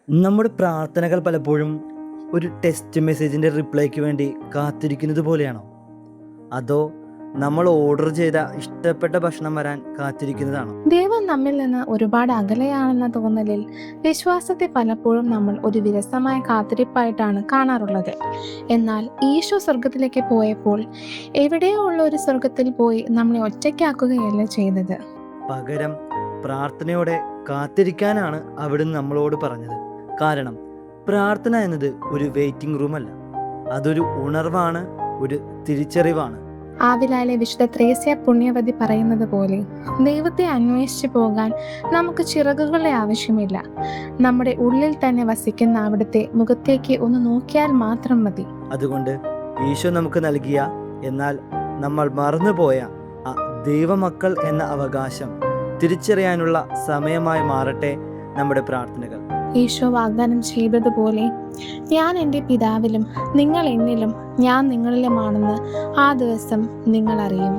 നമ്മുടെ പ്രാർത്ഥനകൾ പലപ്പോഴും ഒരു ടെക്സ്റ്റ് മെസ്സേജിൻ്റെ റിപ്ലൈക്ക് വേണ്ടി കാത്തിരിക്കുന്നത് പോലെയാണോ? അതോ നമ്മൾ ഓർഡർ ചെയ്ത ഇഷ്ടപ്പെട്ട ഭക്ഷണം വരാൻ കാത്തിരിക്കുന്നതാണോ? ദൈവം നമ്മിൽ നിന്ന് ഒരുപാട് അകലെയാണെന്ന തോന്നലിൽ വിശ്വാസത്തെ പലപ്പോഴും നമ്മൾ ഒരു വിരസമായ കാത്തിരിപ്പായിട്ടാണ് കാണാറുള്ളത്. എന്നാൽ ഈശോ സ്വർഗത്തിലേക്ക് പോയപ്പോൾ എവിടെയോ ഉള്ള ഒരു സ്വർഗത്തിൽ പോയി നമ്മളെ ഒറ്റയ്ക്കാക്കുകയല്ല ചെയ്തത്. പകരം പ്രാർത്ഥനയോടെ കാത്തിരിക്കാനാണ് അവിടുന്ന് നമ്മളോട് പറഞ്ഞത്. കാരണം പ്രാർത്ഥന എന്നത് ഒരു വെയിറ്റിംഗ് റൂമല്ല, അതൊരു ഉണർവാണ്, ഒരു തിരിച്ചറിവാണ്. ആവിലാലെ വിശുദ്ധ ത്രേസ്യ പുണ്യവതി പറയുന്നത് പോലെ ദൈവത്തെ അന്വേഷിച്ചു പോകാൻ നമുക്ക് ചിറകുകളെ ആവശ്യമില്ല. നമ്മുടെ ഉള്ളിൽ തന്നെ വസിക്കുന്ന അവിടുത്തെ മുഖത്തേക്ക് ഒന്ന് നോക്കിയാൽ മാത്രം മതി. അതുകൊണ്ട് ഈശോ നമുക്ക് നൽകിയ, എന്നാൽ നമ്മൾ മറന്നുപോയ ആ ദൈവമക്കൾ എന്ന അവകാശം തിരിച്ചറിയാനുള്ള സമയമായി മാറട്ടെ നമ്മുടെ പ്രാർത്ഥനകൾ. ഈശോ വാഗ്ദാനം ചെയ്തതുപോലെ, ഞാൻ എൻ്റെ പിതാവിലും നിങ്ങൾ എന്നിലും ഞാൻ നിങ്ങളിലുമാണെന്ന് ആ ദിവസം നിങ്ങൾ അറിയും.